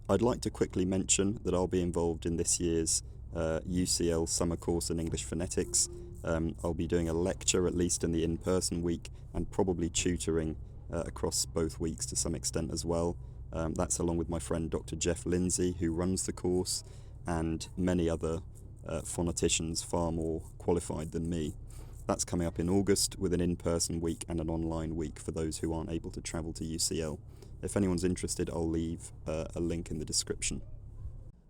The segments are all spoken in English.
I'd like to quickly mention that I'll be involved in this year's UCL summer course in English phonetics. I'll be doing a lecture, at least in the in-person week, and probably tutoring across both weeks to some extent as well. That's along with my friend Dr. Jeff Lindsay, who runs the course, and many other phoneticians far more qualified than me. That's coming up in August with an in-person week and an online week for those who aren't able to travel to UCL. If anyone's interested, I'll leave a link in the description.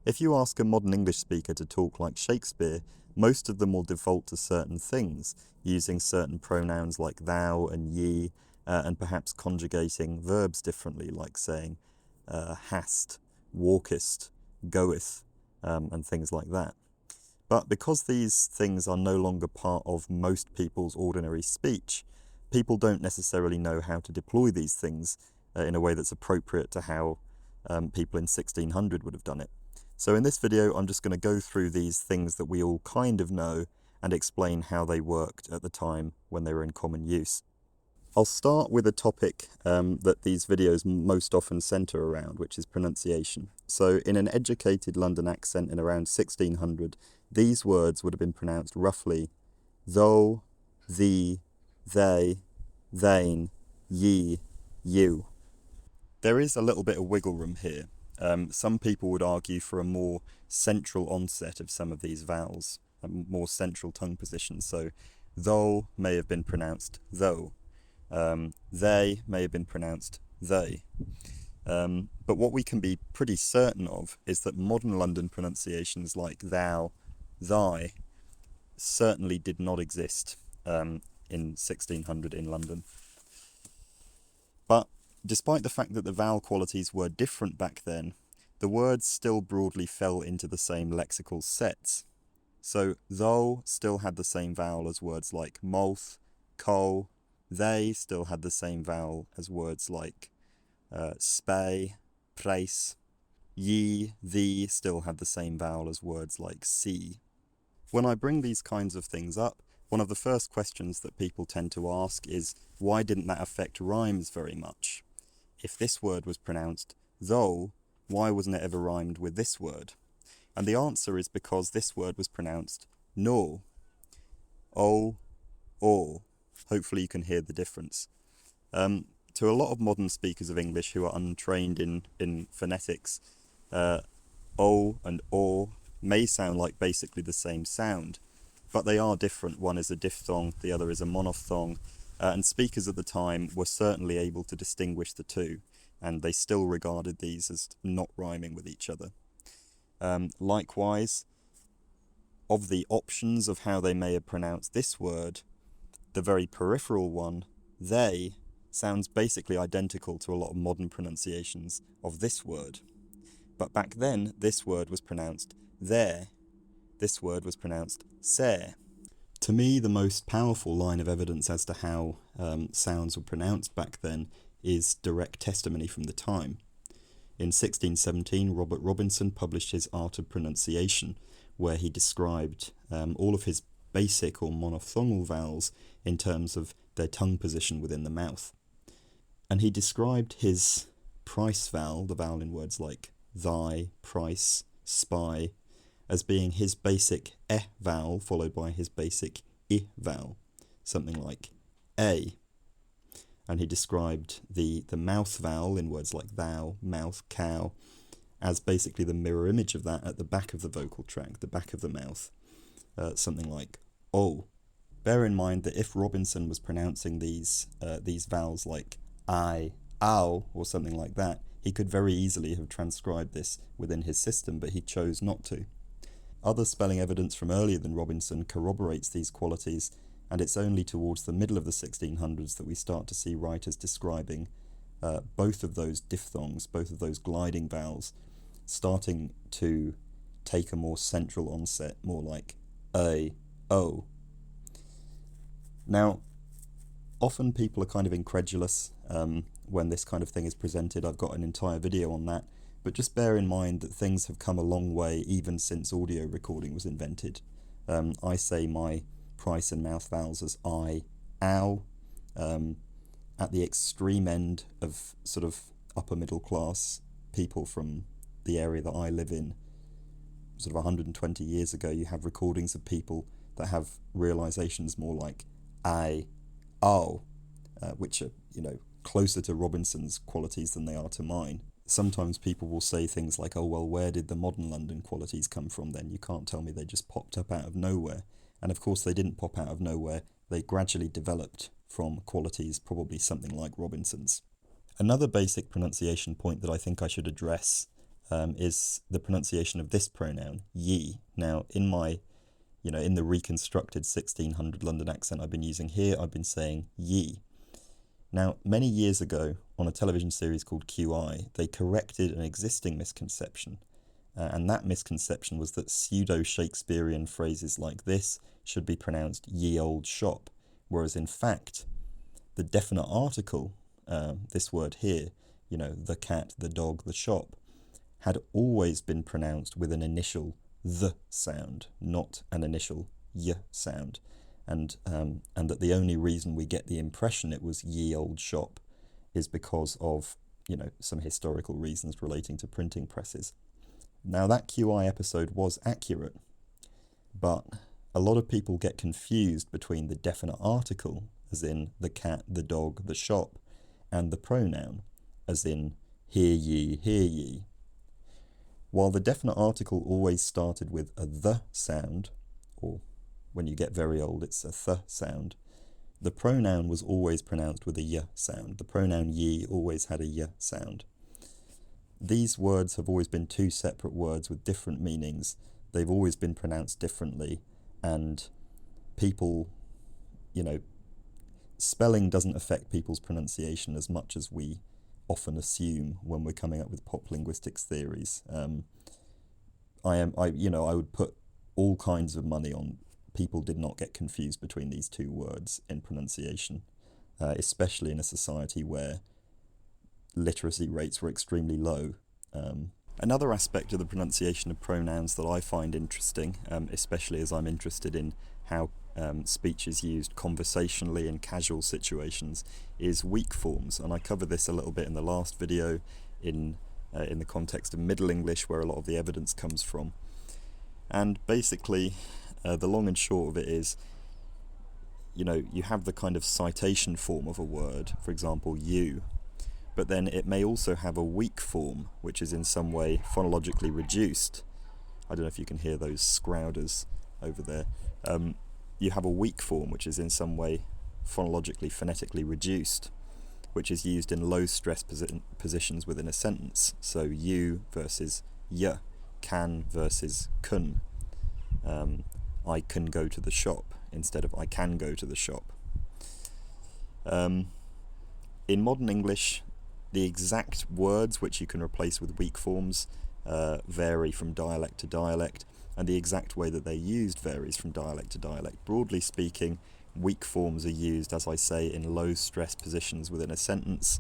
If you ask a modern English speaker to talk like Shakespeare, most of them will default to certain things, using certain pronouns like thou and ye, and perhaps conjugating verbs differently, like saying hast, walkest, goeth, and things like that. But because these things are no longer part of most people's ordinary speech, people don't necessarily know how to deploy these things in a way that's appropriate to how people in 1600 would have done it. So in this video, I'm just going to go through these things that we all kind of know and explain how they worked at the time when they were in common use. I'll start with a topic that these videos most often centre around, which is pronunciation. So in an educated London accent in around 1600, these words would have been pronounced roughly though, thee, they, thine, ye, you. There is a little bit of wiggle room here. Some people would argue for a more central onset of some of these vowels, a more central tongue position. So though may have been pronounced though. They may have been pronounced they. But what we can be pretty certain of is that modern London pronunciations like thou, thy, certainly did not exist in 1600 in London. But despite the fact that the vowel qualities were different back then, the words still broadly fell into the same lexical sets. So though still had the same vowel as words like mouth, coal. They still had the same vowel as words like spay, prace. Ye, thee still had the same vowel as words like see. When I bring these kinds of things up, one of the first questions that people tend to ask is, why didn't that affect rhymes very much? If this word was pronounced though, why wasn't it ever rhymed with this word? And the answer is because this word was pronounced no. O, o. Hopefully you can hear the difference. To a lot of modern speakers of English who are untrained in phonetics, o and o may sound like basically the same sound, but they are different. One is a diphthong, the other is a monophthong, and speakers at the time were certainly able to distinguish the two, and they still regarded these as not rhyming with each other. Likewise, of the options of how they may have pronounced this word, the very peripheral one, they, sounds basically identical to a lot of modern pronunciations of this word. But back then, this word was pronounced there. This word was pronounced se. To me, the most powerful line of evidence as to how sounds were pronounced back then is direct testimony from the time. In 1617, Robert Robinson published his Art of Pronunciation, where he described all of his basic or monophthongal vowels in terms of their tongue position within the mouth. And he described his price vowel, the vowel in words like thy, price, spy, as being his basic vowel followed by his basic vowel, something like a. And he described the mouth vowel in words like thou, mouth, cow, as basically the mirror image of that at the back of the vocal tract, the back of the mouth, something like oh. Bear in mind that if Robinson was pronouncing these vowels like I, ow, or something like that, he could very easily have transcribed this within his system, but he chose not to. Other spelling evidence from earlier than Robinson corroborates these qualities, and it's only towards the middle of the 1600s that we start to see writers describing both of those diphthongs, both of those gliding vowels, starting to take a more central onset, more like a, o. Now, often people are kind of incredulous when this kind of thing is presented. I've got an entire video on that, but just bear in mind that things have come a long way even since audio recording was invented. I say my price and mouth vowels as I, ow, at the extreme end of sort of upper middle class people from the area that I live in, sort of 120 years ago, you have recordings of people that have realizations more like I, oh, which are, closer to Robinson's qualities than they are to mine. Sometimes people will say things like, oh, well, where did the modern London qualities come from then? You can't tell me they just popped up out of nowhere. And of course they didn't pop out of nowhere. They gradually developed from qualities probably something like Robinson's. Another basic pronunciation point that I think I should address is the pronunciation of this pronoun, ye. Now, in my, in the reconstructed 1600 London accent I've been using here, I've been saying ye. Now, many years ago, on a television series called QI, they corrected an existing misconception, and that misconception was that pseudo-Shakespearean phrases like this should be pronounced ye old shop, whereas in fact, the definite article, this word here, the cat, the dog, the shop, had always been pronounced with an initial the sound, not an initial y sound. And that the only reason we get the impression it was ye old shop is because of, some historical reasons relating to printing presses. Now, that QI episode was accurate, but a lot of people get confused between the definite article, as in the cat, the dog, the shop, and the pronoun, as in hear ye, hear ye. While the definite article always started with a the sound, or when you get very old, it's a th sound. The pronoun was always pronounced with a y sound. The pronoun ye always had a y sound. These words have always been two separate words with different meanings. They've always been pronounced differently, and people, spelling doesn't affect people's pronunciation as much as we often assume when we're coming up with pop linguistics theories. I would put all kinds of money on people did not get confused between these two words in pronunciation, especially in a society where literacy rates were extremely low. Another aspect of the pronunciation of pronouns that I find interesting, especially as I'm interested in how speech is used conversationally in casual situations, is weak forms, and I covered this a little bit in the last video in the context of Middle English, where a lot of the evidence comes from. And basically, the long and short of it is, you have the kind of citation form of a word, for example, you, but then it may also have a weak form, which is in some way phonologically reduced. I don't know if you can hear those scrouders over there. You have a weak form, which is in some way phonologically, phonetically reduced, which is used in low stress positions within a sentence. So you versus y, can versus kun. I can go to the shop instead of I can go to the shop. In modern English, the exact words which you can replace with weak forms vary from dialect to dialect, and the exact way that they're used varies from dialect to dialect. Broadly speaking, weak forms are used, as I say, in low stress positions within a sentence.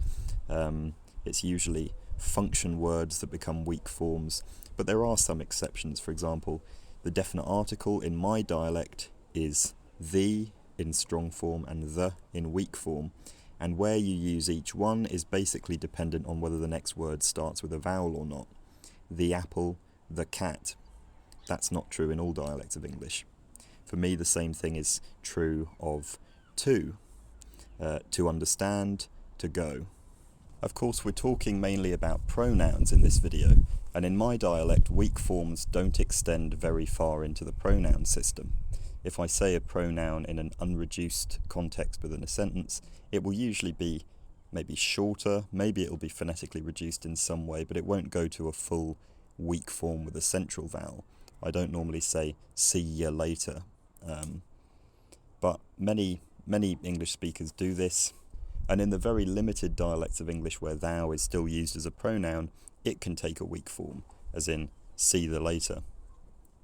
It's usually function words that become weak forms, but there are some exceptions. For example, the definite article in my dialect is the in strong form and the in weak form, and where you use each one is basically dependent on whether the next word starts with a vowel or not. The apple, the cat. That's not true in all dialects of English. For me, the same thing is true of to understand, to go. Of course, we're talking mainly about pronouns in this video, and in my dialect, weak forms don't extend very far into the pronoun system. If I say a pronoun in an unreduced context within a sentence, it will usually be maybe shorter, maybe it'll be phonetically reduced in some way, but it won't go to a full weak form with a central vowel. I don't normally say see ya later, but many English speakers do this, and in the very limited dialects of English where thou is still used as a pronoun, it can take a weak form, as in see the later.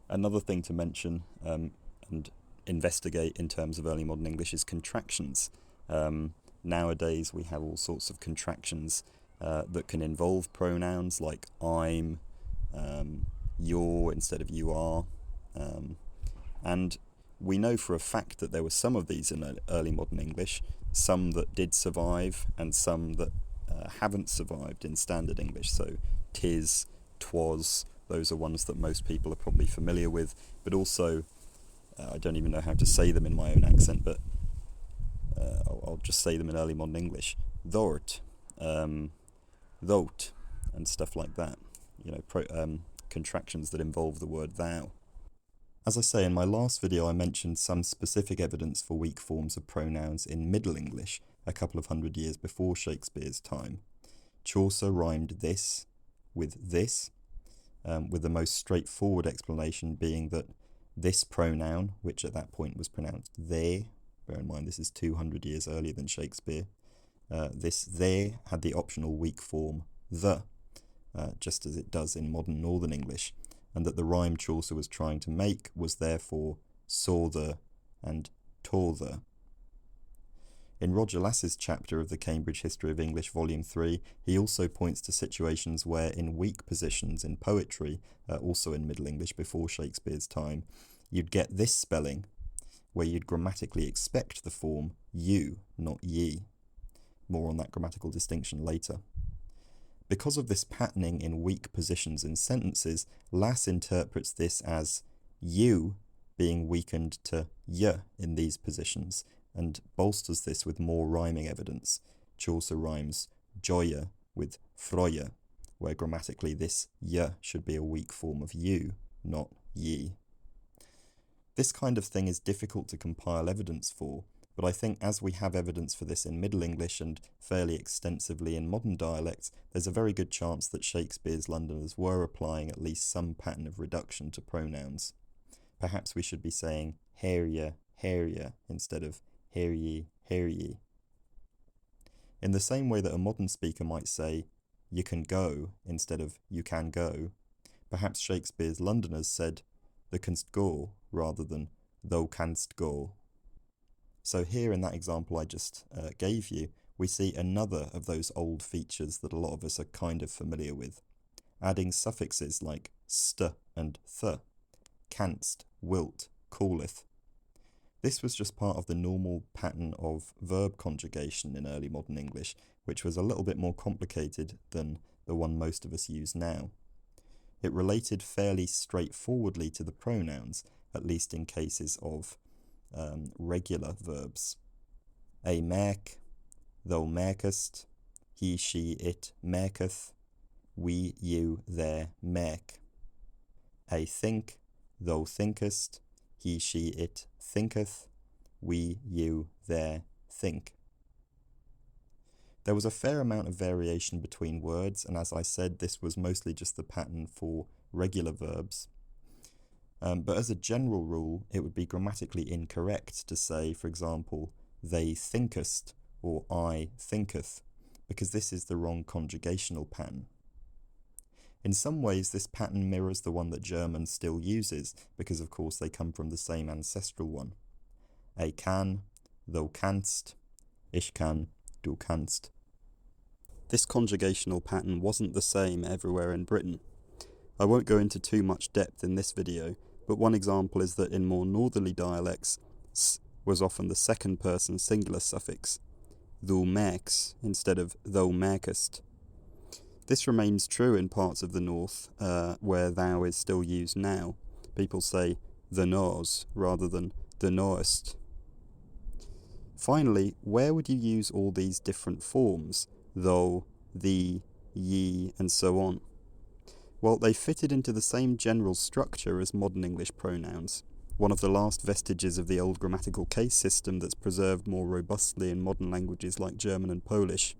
Another thing to mention and investigate in terms of early modern English is contractions. Nowadays we have all sorts of contractions that can involve pronouns like I'm, you're instead of you are, and we know for a fact that there were some of these in early modern English, some that did survive and some that haven't survived in standard English. So tis, twas. Those are ones that most people are probably familiar with, but also, I don't even know how to say them in my own accent, but I'll just say them in early modern English. Thort, thote, and stuff like that. Contractions that involve the word thou. As I say, in my last video I mentioned some specific evidence for weak forms of pronouns in Middle English a couple of hundred years before Shakespeare's time. Chaucer rhymed this, with the most straightforward explanation being that this pronoun, which at that point was pronounced they, bear in mind this is 200 years earlier than Shakespeare, this they had the optional weak form the, just as it does in modern Northern English, and that the rhyme Chaucer was trying to make was therefore saw the and tore the. In Roger Lass's chapter of the Cambridge History of English, Volume 3, he also points to situations where in weak positions in poetry, also in Middle English before Shakespeare's time, you'd get this spelling, where you'd grammatically expect the form you, not ye. More on that grammatical distinction later. Because of this patterning in weak positions in sentences, Lass interprets this as you being weakened to y in these positions, and bolsters this with more rhyming evidence. Chaucer rhymes joya with froya, where grammatically this y should be a weak form of you, not ye. This kind of thing is difficult to compile evidence for, but I think as we have evidence for this in Middle English and fairly extensively in modern dialects, there's a very good chance that Shakespeare's Londoners were applying at least some pattern of reduction to pronouns. Perhaps we should be saying hair ye, instead of hear ye, hear ye. In the same way that a modern speaker might say, you can go, instead of you can go, perhaps Shakespeare's Londoners said, thou canst go, rather than thou canst go. So here in that example I just gave you, we see another of those old features that a lot of us are kind of familiar with, adding suffixes like st and th, canst, wilt, calleth. This was just part of the normal pattern of verb conjugation in early modern English, which was a little bit more complicated than the one most of us use now. It related fairly straightforwardly to the pronouns, at least in cases of regular verbs. A make, thou makest, he, she, it maketh, we, you, there make. A think, thou thinkest, he, she, it thinketh, we, you, there think. There was a fair amount of variation between words, and as I said, this was mostly just the pattern for regular verbs. But as a general rule, it would be grammatically incorrect to say, for example, they thinkest or I thinketh, because this is the wrong conjugational pattern. In some ways, this pattern mirrors the one that German still uses, because of course they come from the same ancestral one. I kann, thou kannst, ich kann, du kannst. This conjugational pattern wasn't the same everywhere in Britain. I won't go into too much depth in this video, but one example is that in more northerly dialects, s was often the second person singular suffix, thou makes instead of thou makest. This remains true in parts of the north, where thou is still used now. People say the knows rather than the knowest. Finally, where would you use all these different forms, though, thee, ye, and so on? Well, they fitted into the same general structure as modern English pronouns, one of the last vestiges of the old grammatical case system that's preserved more robustly in modern languages like German and Polish.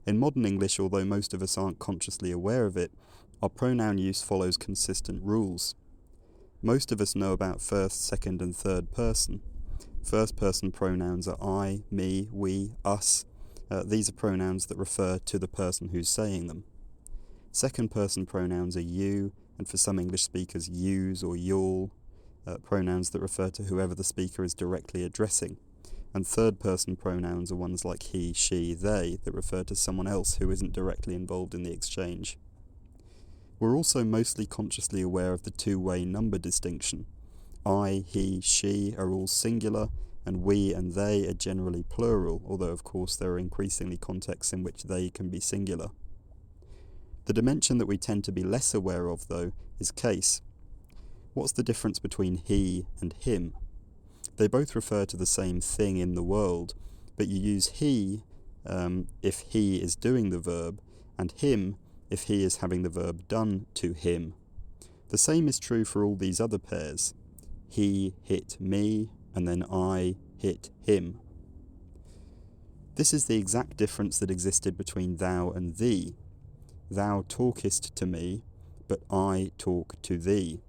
In modern English, although most of us aren't consciously aware of it, our pronoun use follows consistent rules. Most of us know about first, second, and third person. First person pronouns are I, me, we, us. These are pronouns that refer to the person who's saying them. Second person pronouns are you, and for some English speakers, yous or you'll, pronouns that refer to whoever the speaker is directly addressing. And third person pronouns are ones like he, she, they, that refer to someone else who isn't directly involved in the exchange. We're also mostly consciously aware of the two-way number distinction. I, he, she are all singular, and we and they are generally plural, although of course there are increasingly contexts in which they can be singular. The dimension that we tend to be less aware of, though, is case. What's the difference between he and him? They both refer to the same thing in the world, but you use he if he is doing the verb, and him if he is having the verb done to him. The same is true for all these other pairs. He hit me, and then I hit him. This is the exact difference that existed between thou and thee. Thou talkest to me, but I talk to thee.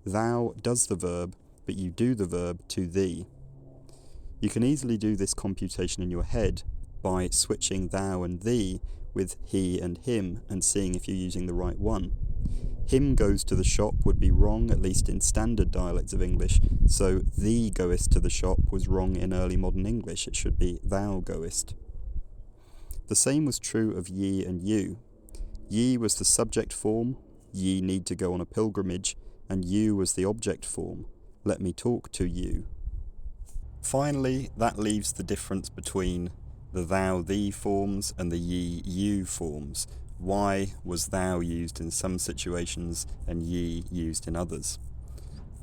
Thou does the verb, but you do the verb to thee. You can easily do this computation in your head by switching thou and thee with he and him and seeing if you're using the right one. Him goes to the shop would be wrong, at least in standard dialects of English, so thee goest to the shop was wrong in early modern English. It should be thou goest. The same was true of ye and you. Ye was the subject form, ye need to go on a pilgrimage, and you was the object form, let me talk to you. Finally, that leaves the difference between the thou-thee forms and the ye-you forms. Why was thou used in some situations and ye used in others?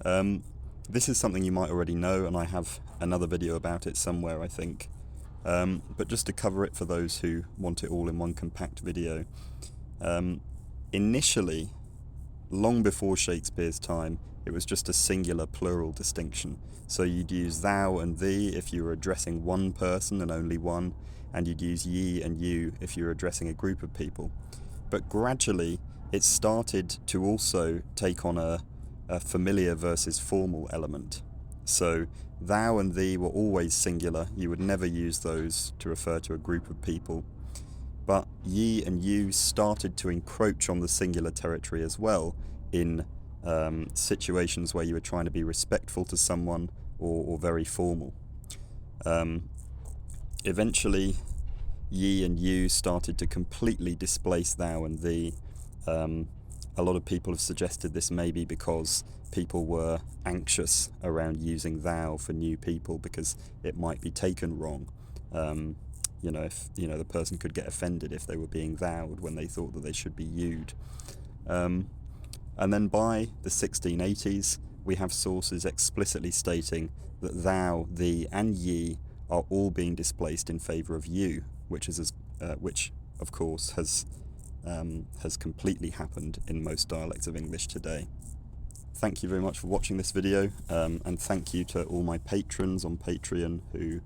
This is something you might already know, and I have another video about it somewhere, I think. But just to cover it for those who want it all in one compact video. Initially, long before Shakespeare's time, it was just a singular plural distinction. So you'd use thou and thee if you were addressing one person and only one, and you'd use ye and you if you were addressing a group of people. But gradually, it started to also take on a familiar versus formal element. So thou and thee were always singular. You would never use those to refer to a group of people. But ye and you started to encroach on the singular territory as well in situations where you were trying to be respectful to someone or very formal. Eventually, ye and you started to completely displace thou and thee. A lot of people have suggested this may be because people were anxious around using thou for new people because it might be taken wrong. If the person could get offended if they were being thou'd when they thought that they should be you'd. And then by the 1680s, we have sources explicitly stating that thou, thee, and ye are all being displaced in favour of you, which of course has completely happened in most dialects of English today. Thank you very much for watching this video, and thank you to all my patrons on Patreon who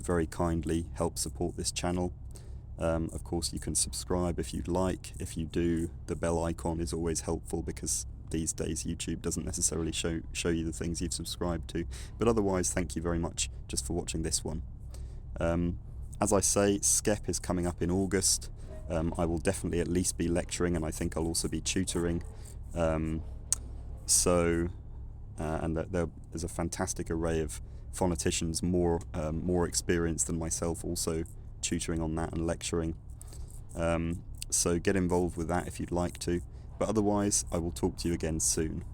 very kindly help support this channel. Of course, you can subscribe if you'd like. If you do, the bell icon is always helpful because these days YouTube doesn't necessarily show you the things you've subscribed to. But otherwise, thank you very much just for watching this one. As I say, SCEP is coming up in August. I will definitely at least be lecturing, and I think I'll also be tutoring. And there's a fantastic array of phoneticians more experienced than myself also tutoring on that and lecturing. So get involved with that if you'd like to. But otherwise, I will talk to you again soon.